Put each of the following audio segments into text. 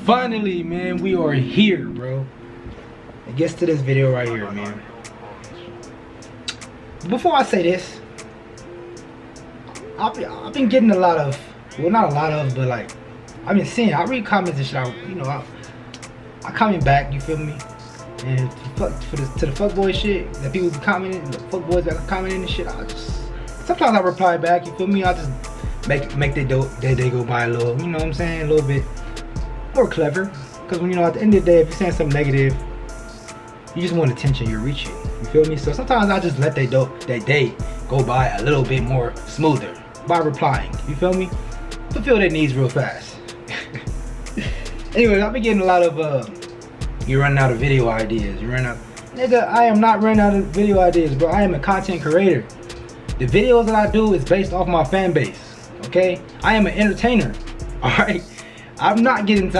Finally, man, we are here, bro. It gets to this video right here, man. Before I say this, I've been getting a lot of, well, not a lot of, but like, I've been seeing, I read comments and shit, I comment back, you feel me? And to the fuckboy shit that people be commenting, the fuckboys that are commenting and shit, sometimes I reply back, you feel me? I just make they go by a little, you know what I'm saying, a little bit more clever. Because when, you know, at the end of the day, if you're saying something negative, you just want attention, you're reaching, you feel me? So sometimes I just let they go by a little bit more smoother by replying, you feel me? Fulfill their needs real fast. Anyways, I've been getting a lot of you're running out of video ideas, nigga, I am not running out of video ideas, bro. I am a content creator. The videos that I do is based off my fan base, okay? I am an entertainer, all right? I'm not getting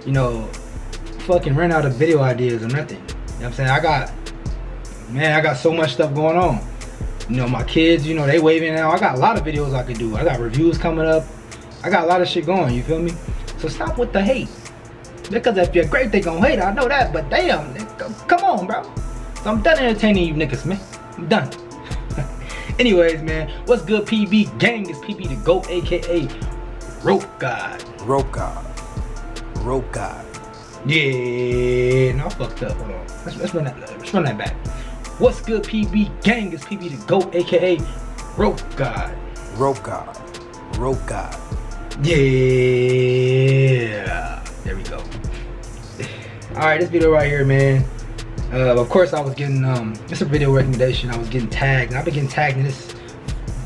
you know, fucking run out of video ideas or nothing. You know what I'm saying? I got so much stuff going on. You know, my kids, you know, they waving now. I got a lot of videos I could do. I got reviews coming up. I got a lot of shit going, you feel me? So stop with the hate. Because if you're great, they gon' hate, I know that, but damn, come on, bro. So I'm done entertaining you niggas, man. I'm done. Anyways, man, what's good, PB gang? It's PB the GOAT, aka Rope God. Rope God. Rope God. Yeah, no, I fucked up. Hold on. Let's run that back. What's good, PB gang? It's PB the GOAT, aka Rope God. Rope God. Rope God. Yeah. There we go. Alright, this video right here, man. Of course, I was getting it's a video recommendation. I was getting tagged, and I've been getting tagged in this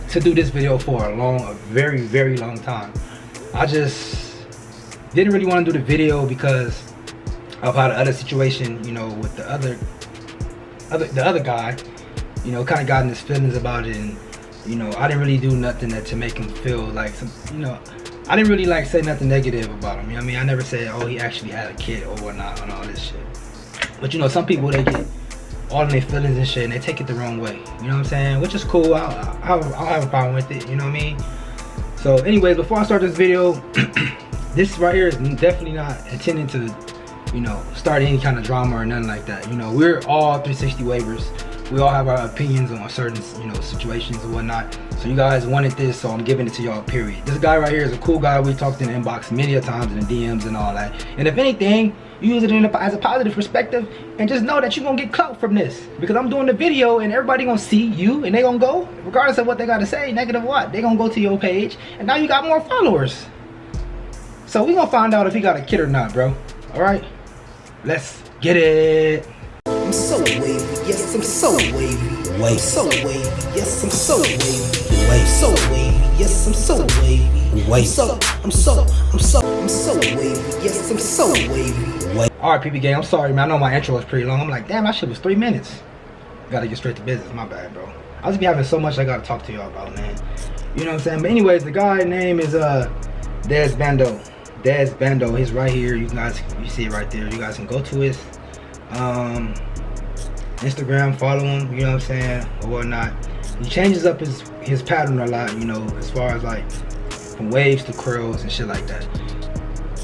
to do this video for a very, very long time. I just didn't really want to do the video because of how the other situation, you know, with the other guy, you know, kind of got in his feelings about it, and you know, I didn't really do nothing to make him feel like some, you know, I didn't really like say nothing negative about him. You know what I mean? I never said, oh, he actually had a kid or whatnot and all this shit. But you know, some people, they get all in their feelings and shit, and they take it the wrong way. You know what I'm saying? Which is cool. I'll have a problem with it. You know what I mean? So, anyways, before I start this video, this right here is definitely not intending to, you know, start any kind of drama or nothing like that. You know, we're all 360 waivers. We all have our opinions on certain, you know, situations and whatnot. So you guys wanted this, so I'm giving it to y'all, period. This guy right here is a cool guy. We talked in the inbox many a times in the DMs and all that. And if anything, use it as a positive perspective, and just know that you're gonna get clout from this, because I'm doing the video and everybody gonna see you, and they gonna go, regardless of what they gotta say, negative what, they gonna go to your page, and now you got more followers. So we gonna find out if he got a kid or not, bro. All right, let's get it. I'm so wavy, yes, I'm so wavy. Wave, so wavy, yes, I'm so wavy. Wave, so wavy, yes, I'm so wavy. Wave, I'm so wavy, yes, I'm so wavy. Alright, PB gang, I'm sorry, man. I know my intro was pretty long. I'm like, damn, that shit was 3 minutes. Gotta get straight to business. My bad, bro. I just be having so much I gotta talk to y'all about, man. You know what I'm saying? But anyways, the guy name is Des Bando. Des Bando. He's right here. You see it right there. You guys can go to his Instagram, follow him. You know what I'm saying, or whatnot. He changes up his pattern a lot. You know, as far as like from waves to curls and shit like that.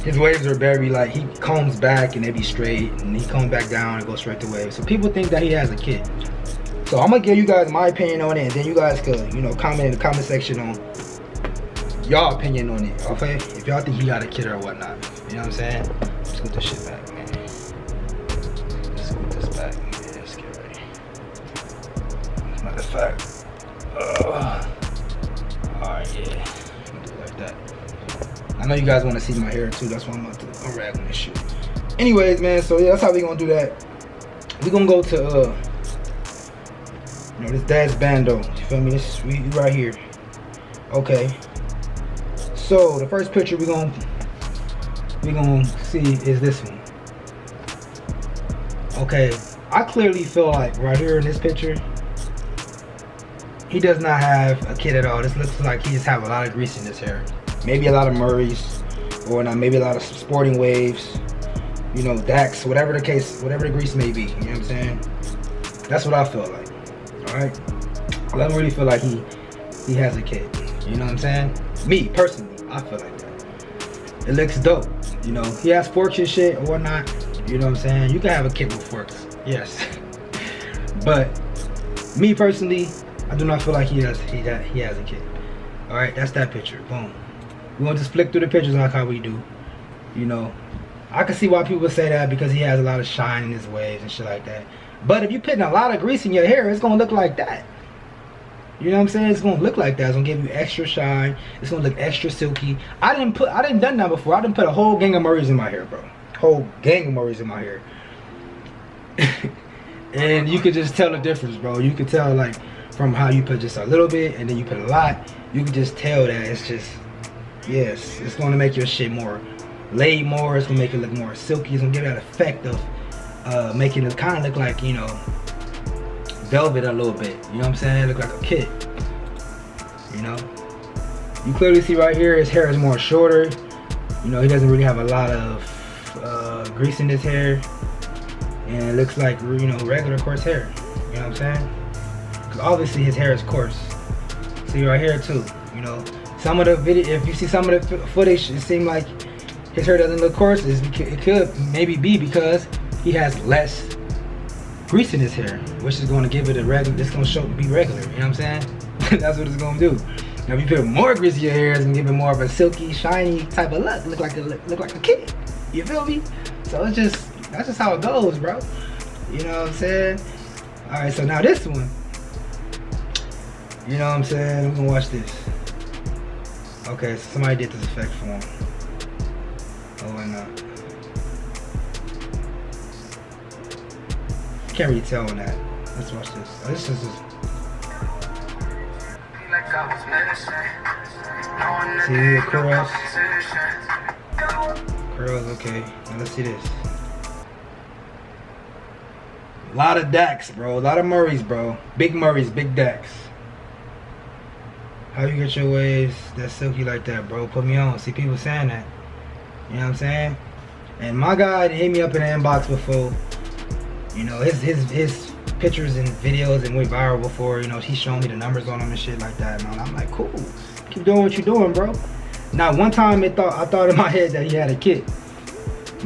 His waves are very like, he combs back and they be straight, and he comes back down and goes straight to waves. So people think that he has a kid. So I'm gonna give you guys my opinion on it, and then you guys could, you know, comment in the comment section on y'all opinion on it, okay? If y'all think he got a kid or whatnot. You know what I'm saying? Let's get this shit back, man. Let's get this back. Yeah, let's get ready. As a matter of fact. Alright, yeah. I'm gonna do it like that. I know you guys want to see my hair too, that's why I'm about to unwrap this shit. Anyways, man, so yeah, that's how we gonna do that. We gonna go to you know, this Des Bando. You feel me? This is right here. Okay. So the first picture we gonna see is this one. Okay, I clearly feel like right here in this picture, he does not have a kid at all. This looks like he just have a lot of grease in his hair. Maybe a lot of Murrays, or not, maybe a lot of sporting waves, you know, Dax, whatever the case, whatever the grease may be, you know what I'm saying? That's what I feel like. Alright? I don't really feel like he has a kid. You know what I'm saying? Me, personally, I feel like that. It looks dope. You know, he has forks and shit or whatnot. You know what I'm saying? You can have a kid with forks. Yes. But me personally, I do not feel like he has a kid. Alright, that's that picture. Boom. We're gonna just flick through the pictures like how we do. You know, I can see why people say that because he has a lot of shine in his waves and shit like that. But if you're putting a lot of grease in your hair, it's gonna look like that. You know what I'm saying? It's gonna look like that. It's gonna give you extra shine. It's gonna look extra silky. I didn't done that before. I didn't put a whole gang of Murrays in my hair, bro. Whole gang of Murrays in my hair. And you could just tell the difference, bro. You could tell like from how you put just a little bit and then you put a lot. You can just tell that it's just, yes, it's gonna make your shit more laid more. It's gonna make it look more silky. It's gonna give that effect of making it kind of look like, you know, velvet a little bit. You know what I'm saying? Look like a kid. You know? You clearly see right here his hair is more shorter. You know, he doesn't really have a lot of grease in his hair. And it looks like, you know, regular coarse hair. You know what I'm saying? Because obviously his hair is coarse. See right here too. You know, some of the video, if you see some of the footage, it seems like his hair doesn't look coarse. It could maybe be because he has less grease in his hair, which is going to give it a regular. It's going to be regular. You know what I'm saying? That's what it's going to do. Now, if you put more grease in your hair, it's going to give it more of a silky, shiny type of look. Look like a kid. You feel me? So it's just, that's just how it goes, bro. You know what I'm saying? All right. So now this one. You know what I'm saying? I'm gonna watch this. Okay, so somebody did this effect for him. Oh, why not? Can't really tell on that. Let's watch this. Oh, this is see the curls. Curls, okay. Now let's see this. A lot of Dacks, bro. A lot of Murrays, bro. Big Murrays, big Dacks. How you get your waves that silky like that, bro? Put me on. See people saying that. You know what I'm saying? And my guy hit me up in the inbox before. You know, his pictures and videos and went viral before. You know, he's showing me the numbers on them and shit like that. And I'm like, cool. Keep doing what you're doing, bro. Now, one time I thought in my head that he had a kid.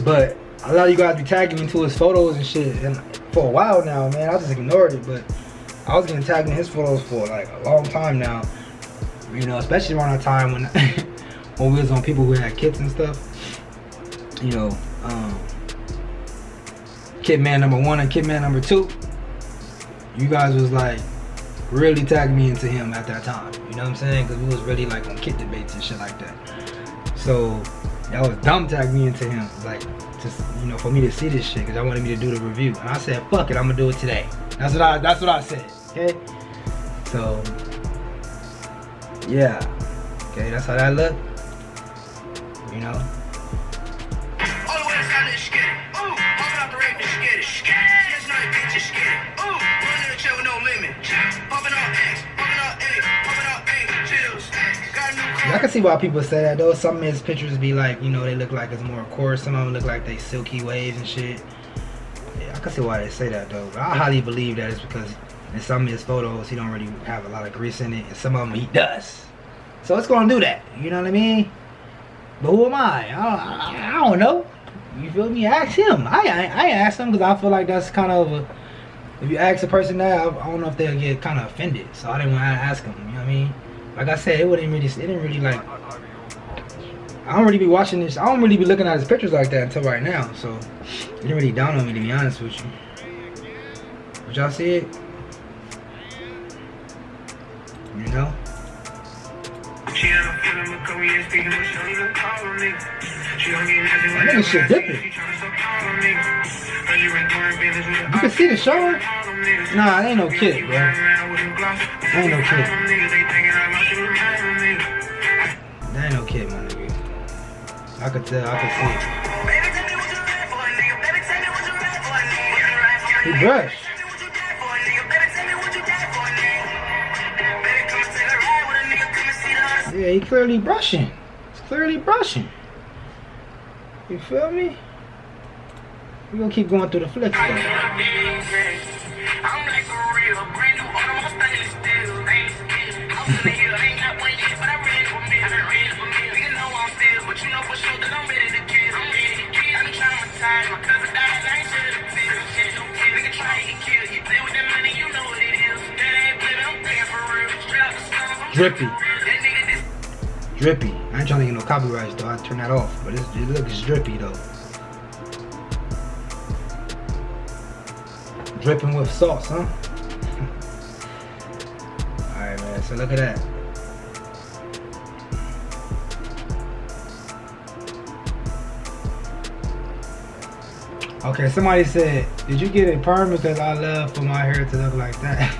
But a lot of you guys be tagging me into his photos and shit. And for a while now, man, I just ignored it. But I was getting tagged in his photos for like a long time now. You know, especially around the time when when we was on people who had kids and stuff. You know, Kitman #1 and Kitman #2. You guys was like really tagging me into him at that time. You know what I'm saying? Because we was really like on kid debates and shit like that. So y'all was dumb tagging me into him, like just, you know, for me to see this shit because y'all wanted me to do the review. And I said, fuck it, I'm gonna do it today. That's what I said. Okay. So yeah. Okay, that's how that look. You know. I can see why people say that though. Some of his pictures be like, you know, they look like it's more coarse. Some of them look like they silky waves and shit. Yeah, I can see why they say that though. But I highly believe that it's because in some of his photos he don't really have a lot of grease in it, and some of them he does. So it's gonna do that. You know what I mean? But who am I? I don't know. You feel me? Ask him. I asked him because I feel like that's kind of a, if you ask a person that, I don't know if they'll get kind of offended. So I didn't want to ask him. You know what I mean? Like I said, it didn't really like, I don't really be watching this. I don't really be looking at his pictures like that until right now. So it didn't really dawn on me, to be honest with you. But y'all see it? You know? That nigga shit dipping. You can see the shower? Nah, it ain't no kid, bro. That ain't no kid. That ain't no kid, my nigga. I could tell, I could see it. He brushed. Yeah, he clearly brushing. He's clearly brushing. You feel me? We're gonna keep going through the flicks though. Drippy. Drippy. I ain't trying to get no copyrights though. I turn that off. But it looks drippy though. Dripping with sauce, huh? Alright, man. So look at that. Okay, somebody said, did you get a perm because I love for my hair to look like that?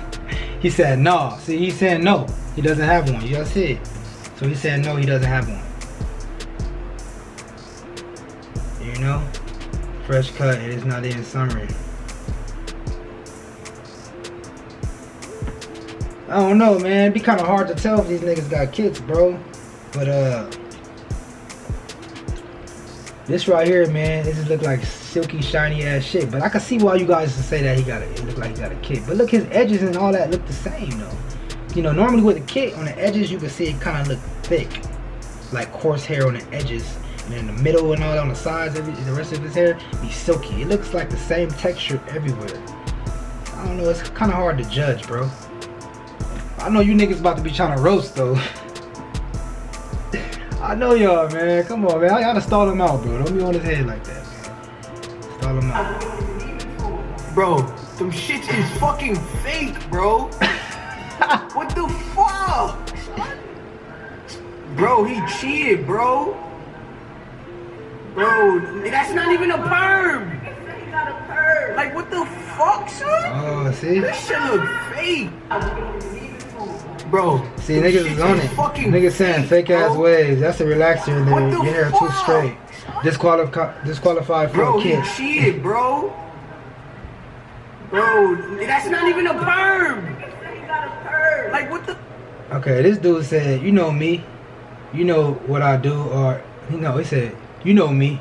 He said no. See, he said no. He doesn't have one. You just see it. So he said no, he doesn't have one. You know? Fresh cut, it is not in summary. I don't know, man. It'd be kind of hard to tell if these niggas got kits, bro. But this right here, man, this just look like silky, shiny ass shit. But I can see why you guys say that it look like he got a kit. But look, his edges and all that look the same though. You know, normally with a kit on the edges, you can see it kind of look thick, like coarse hair on the edges, and in the middle and all that on the sides, the rest of his hair be silky. It looks like the same texture everywhere. I don't know. It's kind of hard to judge, bro. I know you niggas about to be trying to roast though. I know y'all, man. Come on, man. I gotta stall him out, bro. Don't be on his head like that, man. Stall him out. Bro, them shits is fucking fake, bro. What the fuck? Bro, he cheated, bro. Bro, that's not even a perm. Like, what the fuck, son? Oh, see? This shit look fake. Bro, see, niggas is on it. Niggas saying fake ass waves. That's a relaxer in there. Your hair too straight. Disqualified for a kid. Bro, he cheated, bro. Bro, that's not even a perm. Like, what the? Okay, this dude said, you know me. You know what I do, or, you know, he said, you know me.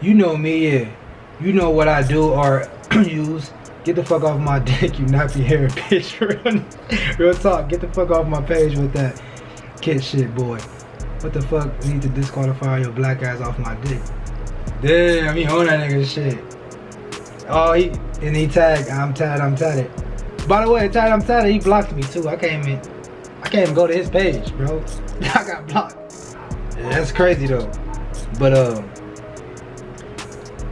You know me, yeah. You know what I do or use. Get the fuck off my dick, you nappy hair bitch. Real talk, get the fuck off my page with that kid shit, boy. What the fuck? Need to disqualify your black ass off my dick. Damn, he on that nigga shit. Oh, he tagged, I'm tatted. By the way, I'm tatted, he blocked me too. I can't even go to his page, bro. I got blocked. Yeah, that's crazy though. But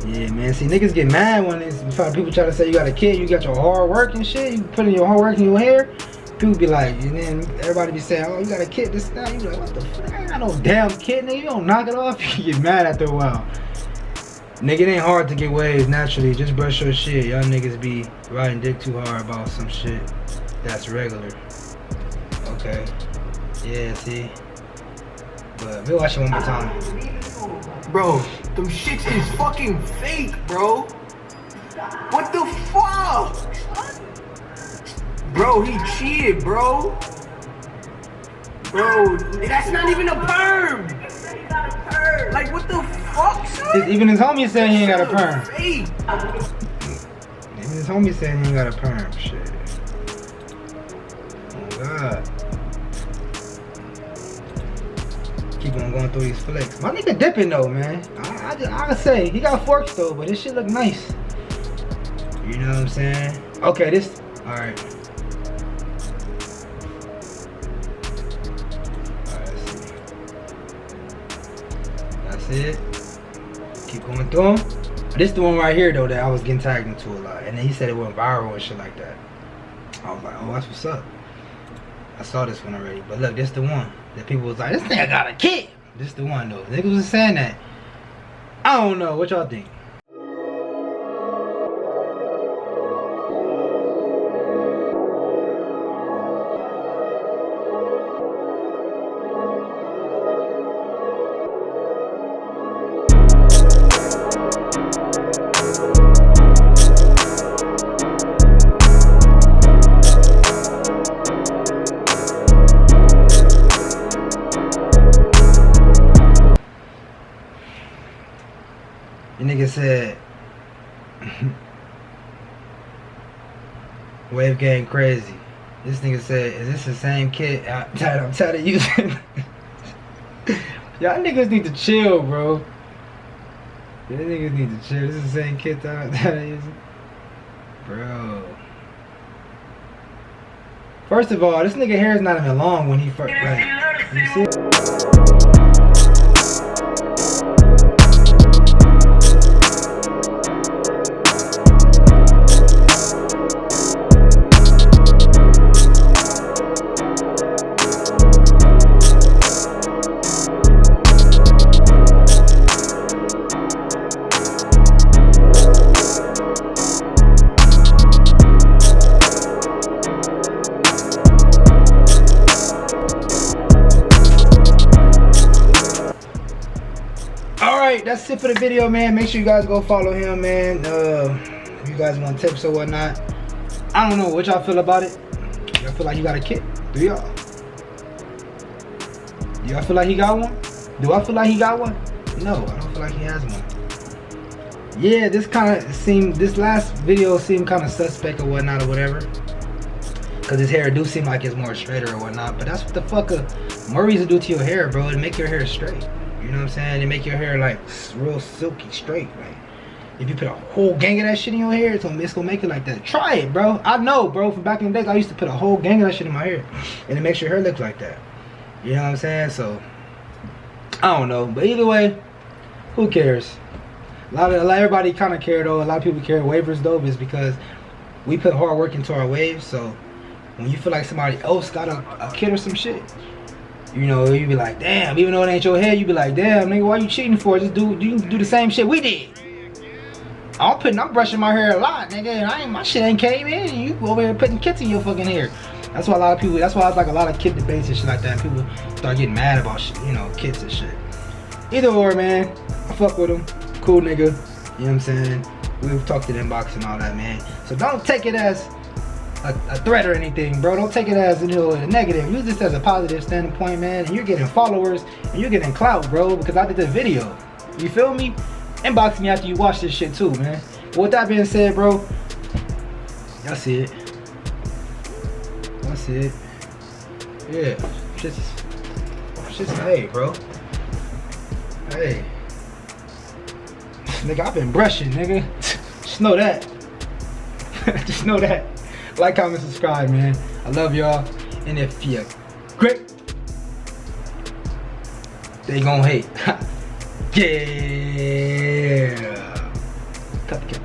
yeah, man. See, niggas get mad when people try to say you got a kid, you got your hard work and shit. You put in your hard work in your hair. People be like, and then everybody be saying, oh, you got a kid, this, that. You be like, what the fuck? I ain't got no damn kid, nigga. You don't knock it off. You get mad after a while. Nigga, it ain't hard to get waves naturally. Just brush your shit. Y'all niggas be riding dick too hard about some shit that's regular. Okay. Yeah, see. But we'll watch it one more time. Bro, them shits is fucking fake, bro. What the fuck? Bro, he cheated, bro. Bro, that's not even a perm. Like, what the fuck, son? Even his homie said he ain't got a perm. Fake. Even his homie said he ain't got a perm. Shit. Oh, God. Keep on going through these flicks. My nigga dipping though, man. I gotta say, he got forks though, but this shit look nice. You know what I'm saying? Okay, this, alright. Alright, let's see. That's it. Keep going through them. This the one right here though that I was getting tagged into a lot. And then he said it went viral and shit like that. I was like, oh, that's what's up. I saw this one already. But look, this the one that people was like, this nigga got a kid. This the one though. Niggas was saying that. I don't know. What y'all think? The nigga said, wave gang crazy. This nigga said, is this the same kid I'm tired of using? Y'all niggas need to chill, bro. Y'all niggas need to chill. This is the same kid I'm tired of using. Bro. First of all, this nigga hair is not even long when he first, like, you see? That's it for the video, man. Make sure you guys go follow him, man. If you guys want tips or whatnot. I don't know what y'all feel about it. Y'all feel like he got a kit? Do y'all? Do y'all feel like he got one? Do I feel like he got one? No, I don't feel like he has one. Yeah, this last video seemed kind of suspect or whatnot or whatever. Cause his hair do seem like it's more straighter or whatnot. But that's what the fuck Murray's will do to your hair, bro. It make your hair straight. You know what I'm saying? It make your hair like real silky straight. Like if you put a whole gang of that shit in your hair, it's gonna make it like that. Try it, bro. I know, bro. From back in the days, I used to put a whole gang of that shit in my hair, and it makes your hair look like that. You know what I'm saying? So I don't know, but either way, who cares? Everybody kind of care though. A lot of people care. Waivers though is because we put hard work into our waves. So when you feel like somebody else got a kid or some shit, you know, you be like, damn, even though it ain't your head, you be like, damn, nigga, why you cheating for? Just do the same shit we did. I'm brushing my hair a lot, nigga, and my shit ain't came in, and you over here putting kits in your fucking hair. That's why that's why it's like a lot of kid debates and shit like that, and people start getting mad about shit, you know, kits and shit. Either or, man, I fuck with him. Cool nigga, you know what I'm saying? We've talked to the inbox and all that, man. So don't take it as a threat or anything, bro. Don't take it as, you know, a negative. Use this as a positive standpoint, man. And you're getting followers and you're getting clout, bro, because I did the video. You feel me? Inbox me after you watch this shit too, man. But with that being said, bro, y'all see it. Y'all see it. Yeah. Shit's hey, bro. Hey. Nigga, I've been brushing, nigga. Just know that. Just know that. Like, comment, subscribe, man. I love y'all. And if you're great, they gon' hate. Yeah. Cut the camera.